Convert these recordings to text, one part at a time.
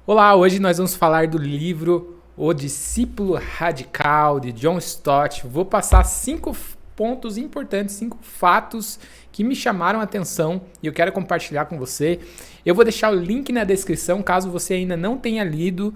Olá, hoje nós vamos falar do livro O Discípulo Radical, de John Stott. Vou passar 5 pontos importantes, 5 fatos que me chamaram a atenção e eu quero compartilhar com você. Eu vou deixar o link na descrição, caso você ainda não tenha lido,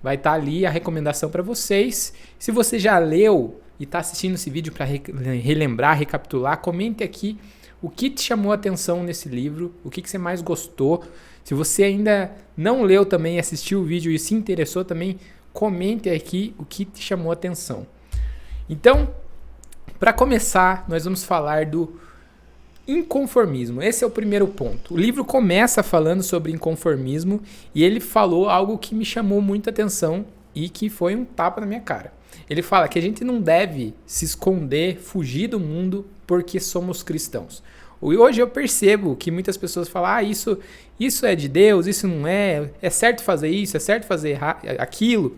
vai estar ali a recomendação para vocês. Se você já leu e está assistindo esse vídeo para relembrar, recapitular, comente aqui o que te chamou a atenção nesse livro, o que você mais gostou. Se você ainda não leu também, assistiu o vídeo e se interessou também, comente aqui o que te chamou a atenção. Então, para começar, nós vamos falar do inconformismo. Esse é o primeiro ponto. O livro começa falando sobre inconformismo e ele falou algo que me chamou muita atenção e que foi um tapa na minha cara. Ele fala que a gente não deve se esconder, fugir do mundo porque somos cristãos. E hoje eu percebo que muitas pessoas falam, isso é de Deus, isso não é certo fazer isso, é certo fazer aquilo.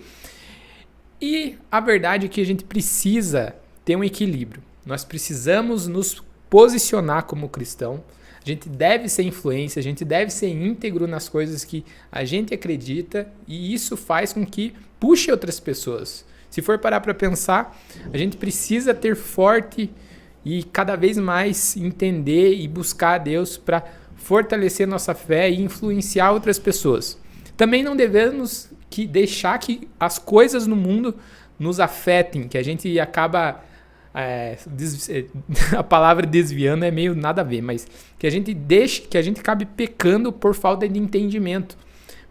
E a verdade é que a gente precisa ter um equilíbrio. Nós precisamos nos posicionar como cristão, a gente deve ser influência, a gente deve ser íntegro nas coisas que a gente acredita e isso faz com que puxe outras pessoas. Se for parar para pensar, a gente precisa ter forte e cada vez mais entender e buscar a Deus para fortalecer nossa fé e influenciar outras pessoas. Também não devemos deixar que as coisas no mundo nos afetem, que a gente acaba... a palavra desviando é meio nada a ver, mas que a gente acabe pecando por falta de entendimento.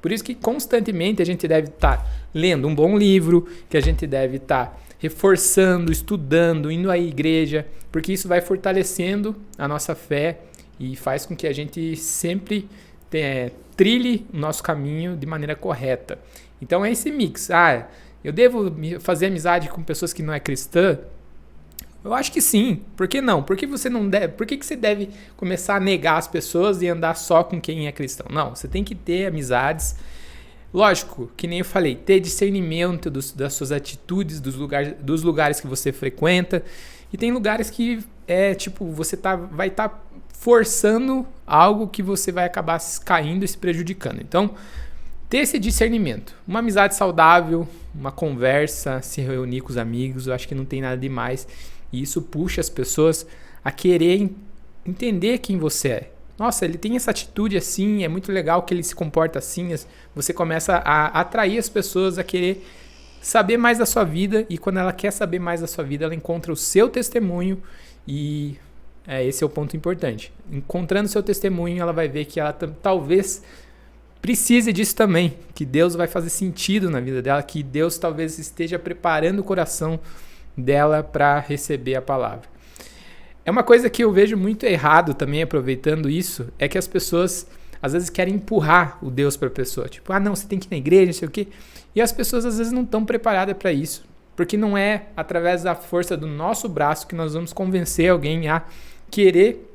Por isso que constantemente a gente deve estar lendo um bom livro, que a gente deve estar reforçando, estudando, indo à igreja, porque isso vai fortalecendo a nossa fé e faz com que a gente sempre trilhe o nosso caminho de maneira correta. Então é esse mix. Eu devo fazer amizade com pessoas que não é cristã? Eu acho que sim. Por que não? Por que você não deve? Por que você deve começar a negar as pessoas e andar só com quem é cristão? Não, você tem que ter amizades. Lógico, que nem eu falei, ter discernimento das suas atitudes, dos lugares que você frequenta. E tem lugares que você vai estar forçando algo que você vai acabar caindo e se prejudicando. Então, ter esse discernimento. Uma amizade saudável, uma conversa, se reunir com os amigos, eu acho que não tem nada demais. E isso puxa as pessoas a querer entender quem você é. Nossa, ele tem essa atitude assim, é muito legal que ele se comporta assim. Você começa a atrair as pessoas a querer saber mais da sua vida. E quando ela quer saber mais da sua vida, ela encontra o seu testemunho. E esse é o ponto importante. Encontrando o seu testemunho, ela vai ver que ela talvez precise disso também. Que Deus vai fazer sentido na vida dela. Que Deus talvez esteja preparando o coração dela para receber a palavra. É uma coisa que eu vejo muito errado também, aproveitando isso, é que as pessoas às vezes querem empurrar o Deus para a pessoa. Tipo, não, você tem que ir na igreja, não sei o quê. E as pessoas às vezes não estão preparadas para isso. Porque não é através da força do nosso braço que nós vamos convencer alguém a querer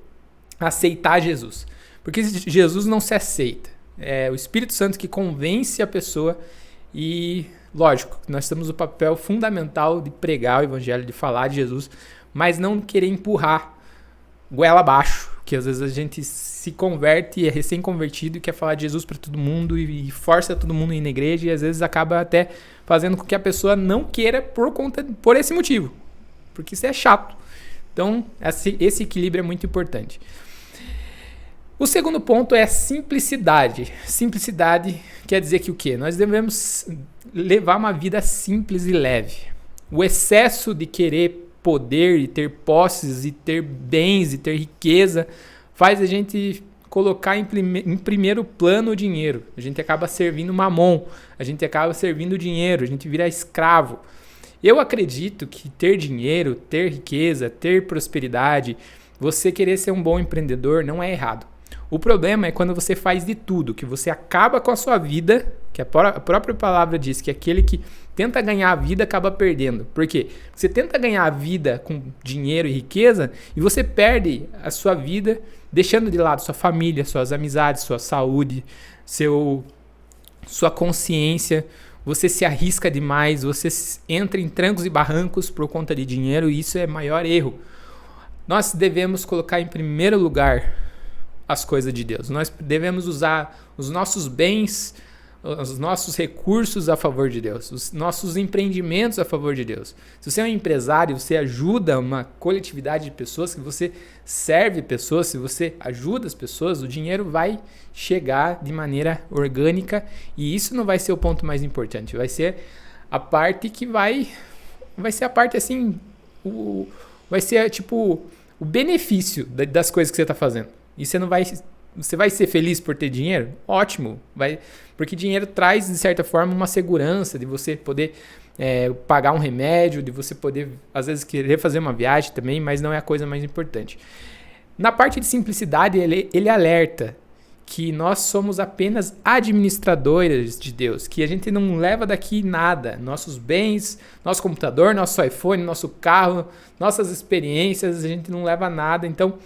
aceitar Jesus. Porque Jesus não se aceita. É o Espírito Santo que convence a pessoa e... Lógico, nós temos o papel fundamental de pregar o evangelho, de falar de Jesus, mas não querer empurrar goela abaixo, que às vezes a gente se converte, é recém-convertido e quer falar de Jesus para todo mundo e força todo mundo a ir na igreja e às vezes acaba até fazendo com que a pessoa não queira por esse motivo, porque isso é chato. Então, esse equilíbrio é muito importante. O segundo ponto é simplicidade. Simplicidade quer dizer que o quê? Nós devemos levar uma vida simples e leve. O excesso de querer poder e ter posses e ter bens e ter riqueza faz a gente colocar em primeiro plano o dinheiro. A gente acaba servindo mamon, a gente acaba servindo dinheiro, a gente vira escravo. Eu acredito que ter dinheiro, ter riqueza, ter prosperidade, você querer ser um bom empreendedor não é errado. O problema é quando você faz de tudo, que você acaba com a sua vida, que a própria palavra diz que aquele que tenta ganhar a vida acaba perdendo. Por quê? Você tenta ganhar a vida com dinheiro e riqueza e você perde a sua vida deixando de lado sua família, suas amizades, sua saúde, sua consciência. Você se arrisca demais, você entra em trancos e barrancos por conta de dinheiro e isso é maior erro. Nós devemos colocar em primeiro lugar as coisas de Deus. Nós devemos usar os nossos bens, os nossos recursos a favor de Deus, os nossos empreendimentos a favor de Deus. Se você é um empresário, você ajuda uma coletividade de pessoas, se você serve pessoas, se você ajuda as pessoas, o dinheiro vai chegar de maneira orgânica, e isso não vai ser o ponto mais importante, vai ser a parte que vai ser a parte assim, vai ser tipo o benefício das coisas que você está fazendo. E você vai ser feliz por ter dinheiro? Ótimo, porque dinheiro traz, de certa forma, uma segurança de você poder pagar um remédio, de você poder, às vezes, querer fazer uma viagem também, mas não é a coisa mais importante. Na parte de simplicidade, ele alerta que nós somos apenas administradores de Deus, que a gente não leva daqui nada, nossos bens, nosso computador, nosso iPhone, nosso carro, nossas experiências, a gente não leva nada. Então,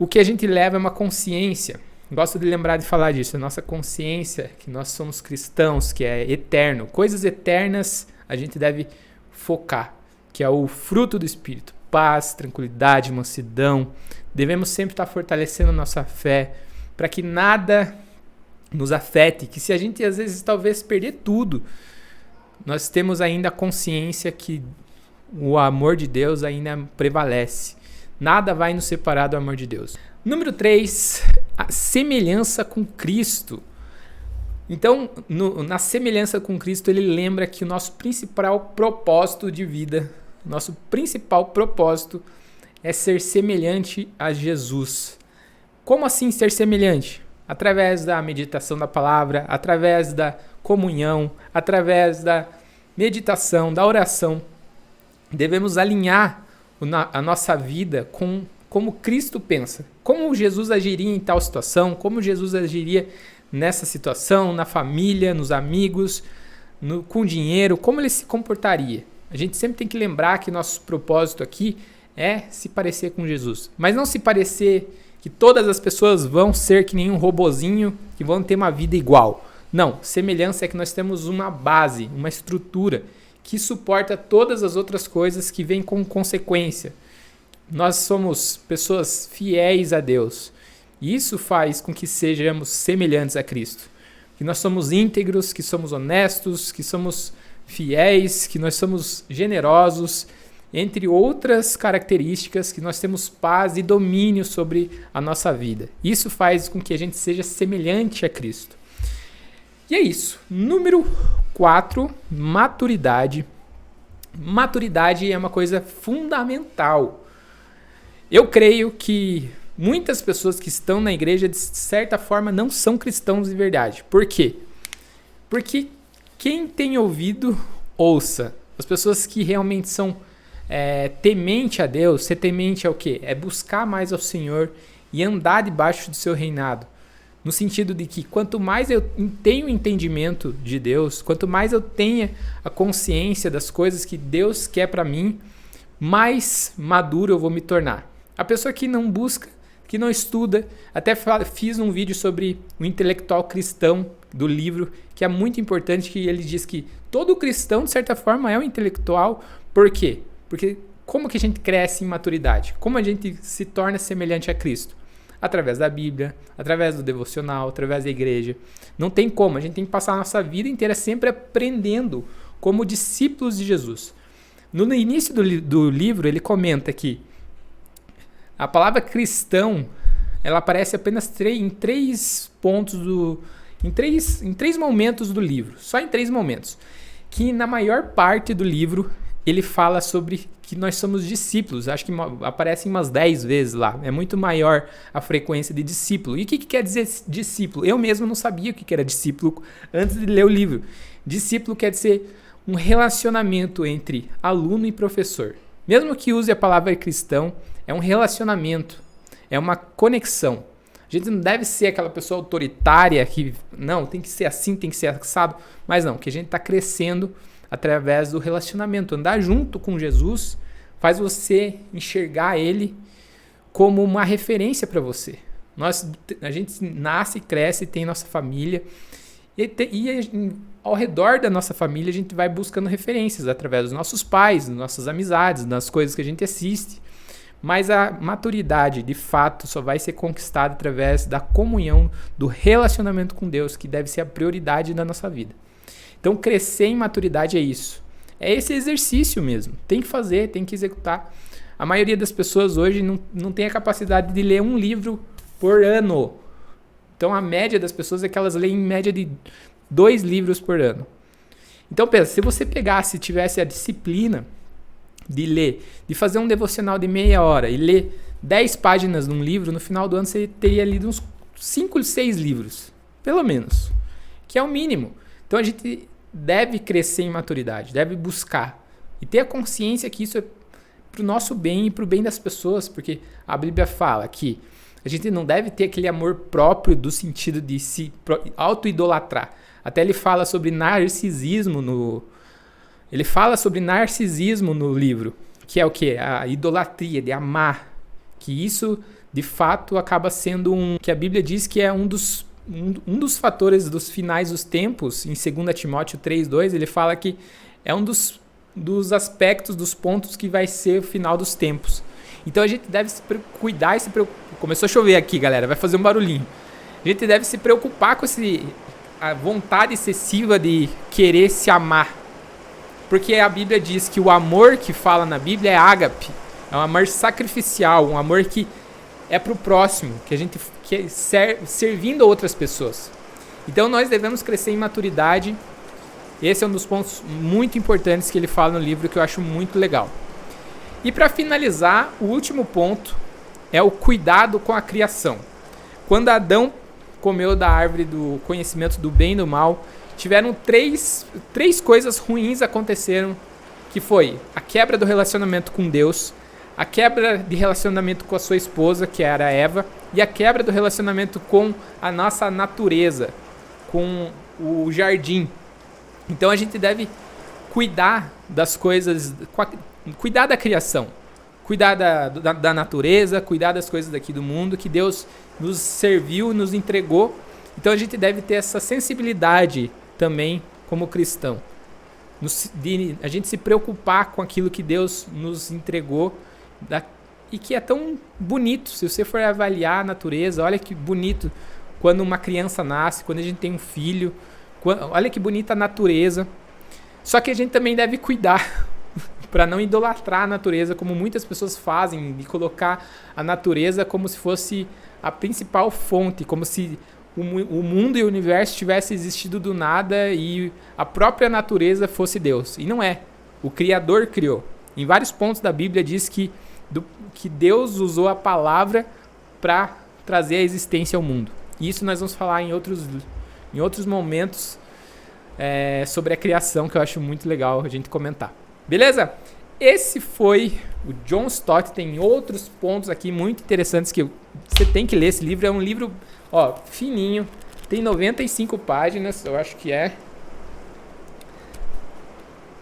o que a gente leva é uma consciência. Gosto de lembrar de falar disso, a nossa consciência, que nós somos cristãos, que é eterno. Coisas eternas a gente deve focar, que é o fruto do Espírito. Paz, tranquilidade, mansidão. Devemos sempre estar fortalecendo a nossa fé, para que nada nos afete, que se a gente às vezes talvez perder tudo, nós temos ainda a consciência que o amor de Deus ainda prevalece. Nada vai nos separar do amor de Deus. Número 3, a semelhança com Cristo. Então, na semelhança com Cristo, ele lembra que o nosso principal propósito de vida, nosso principal propósito é ser semelhante a Jesus. Como assim ser semelhante? Através da meditação da palavra, através da comunhão, através da meditação, da oração. Devemos alinhar a nossa vida com como Cristo pensa. Como Jesus agiria em tal situação, como Jesus agiria nessa situação, na família, nos amigos, com dinheiro, como ele se comportaria. A gente sempre tem que lembrar que nosso propósito aqui é se parecer com Jesus. Mas não se parecer que todas as pessoas vão ser que nem um robozinho, que vão ter uma vida igual. Não, semelhança é que nós temos uma base, uma estrutura que suporta todas as outras coisas que vêm com consequência. Nós somos pessoas fiéis a Deus. E isso faz com que sejamos semelhantes a Cristo. Que nós somos íntegros, que somos honestos, que somos fiéis, que nós somos generosos, entre outras características, que nós temos paz e domínio sobre a nossa vida. Isso faz com que a gente seja semelhante a Cristo. E é isso. Número 4, maturidade. Maturidade é uma coisa fundamental. Eu creio que muitas pessoas que estão na igreja, de certa forma, não são cristãos de verdade. Por quê? Porque quem tem ouvido, ouça. As pessoas que realmente são temente a Deus, ser temente é o quê? É buscar mais ao Senhor e andar debaixo do seu reinado. No sentido de que quanto mais eu tenho entendimento de Deus, quanto mais eu tenha a consciência das coisas que Deus quer para mim, mais maduro eu vou me tornar. A pessoa que não busca, que não estuda, até fiz um vídeo sobre o intelectual cristão do livro, que é muito importante, que ele diz que todo cristão, de certa forma, é um intelectual. Por quê? Porque como que a gente cresce em maturidade? Como a gente se torna semelhante a Cristo? Através da Bíblia, através do devocional, através da igreja. Não tem como, a gente tem que passar a nossa vida inteira sempre aprendendo como discípulos de Jesus. No início do livro, ele comenta que a palavra cristão, ela aparece apenas em três pontos em três momentos do livro, só em 3 momentos. Que na maior parte do livro ele fala sobre que nós somos discípulos. Acho que aparece umas 10 vezes lá. É muito maior a frequência de discípulo. E o que quer dizer discípulo? Eu mesmo não sabia o que era discípulo antes de ler o livro. Discípulo quer dizer um relacionamento entre aluno e professor. Mesmo que use a palavra cristão, é um relacionamento, é uma conexão. A gente não deve ser aquela pessoa autoritária que, não, tem que ser assim, tem que ser assado. Mas não, que a gente está crescendo através do relacionamento. Andar junto com Jesus faz você enxergar Ele como uma referência para você. A gente nasce, cresce, tem nossa família. E ao redor da nossa família a gente vai buscando referências através dos nossos pais, das nossas amizades, das coisas que a gente assiste. Mas a maturidade, de fato, só vai ser conquistada através da comunhão, do relacionamento com Deus, que deve ser a prioridade da nossa vida. Então, crescer em maturidade é isso. É esse exercício mesmo. Tem que fazer, tem que executar. A maioria das pessoas hoje não tem a capacidade de ler um livro por ano. Então, a média das pessoas é que elas leem em média de 2 livros por ano. Então, pensa, se você pegasse e tivesse a disciplina de ler, de fazer um devocional de meia hora e ler 10 páginas num livro, no final do ano você teria lido uns 5, 6 livros, pelo menos, que é o mínimo. Então a gente deve crescer em maturidade, deve buscar e ter a consciência que isso é para o nosso bem e para o bem das pessoas, porque a Bíblia fala que a gente não deve ter aquele amor próprio do sentido de se auto-idolatrar. Até ele fala sobre narcisismo no livro, que é o quê? A idolatria, de amar. Que isso, de fato, acaba sendo que a Bíblia diz que é um dos fatores dos finais dos tempos. Em 2 Timóteo 3:2, ele fala que é um dos aspectos, dos pontos que vai ser o final dos tempos. Então a gente deve se cuidar e se preocupar. Começou a chover aqui, galera, vai fazer um barulhinho. A gente deve se preocupar com a vontade excessiva de querer se amar. Porque a Bíblia diz que o amor que fala na Bíblia é ágape. É um amor sacrificial, um amor que é para o próximo, que a gente quer servindo a outras pessoas. Então nós devemos crescer em maturidade. Esse é um dos pontos muito importantes que ele fala no livro, que eu acho muito legal. E para finalizar, o último ponto é o cuidado com a criação. Quando Adão comeu da árvore do conhecimento do bem e do mal, tiveram três coisas ruins aconteceram, que foi a quebra do relacionamento com Deus, a quebra de relacionamento com a sua esposa, que era Eva, e a quebra do relacionamento com a nossa natureza, com o jardim. Então a gente deve cuidar das coisas, cuidar da criação, cuidar da natureza, cuidar das coisas daqui do mundo, que Deus nos serviu, nos entregou. Então a gente deve ter essa sensibilidade também como cristão. A gente se preocupar com aquilo que Deus nos entregou e que é tão bonito. Se você for avaliar a natureza, olha que bonito quando uma criança nasce, quando a gente tem um filho, olha que bonita a natureza. Só que a gente também deve cuidar para não idolatrar a natureza, como muitas pessoas fazem, de colocar a natureza como se fosse a principal fonte, como se o mundo e o universo tivesse existido do nada e a própria natureza fosse Deus. E não é. O Criador criou. Em vários pontos da Bíblia diz que Deus usou a palavra para trazer a existência ao mundo. E isso nós vamos falar em outros momentos sobre a criação, que eu acho muito legal a gente comentar. Beleza? Esse foi o John Stott. Tem outros pontos aqui muito interessantes que você tem que ler. Esse livro é um livro fininho, tem 95 páginas, eu acho que é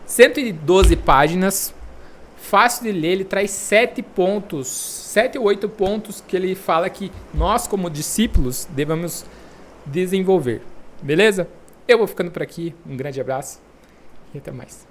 112 páginas, fácil de ler. Ele traz 7 ou 8 pontos que ele fala que nós, como discípulos, devemos desenvolver. Beleza? Eu vou ficando por aqui, um grande abraço e até mais.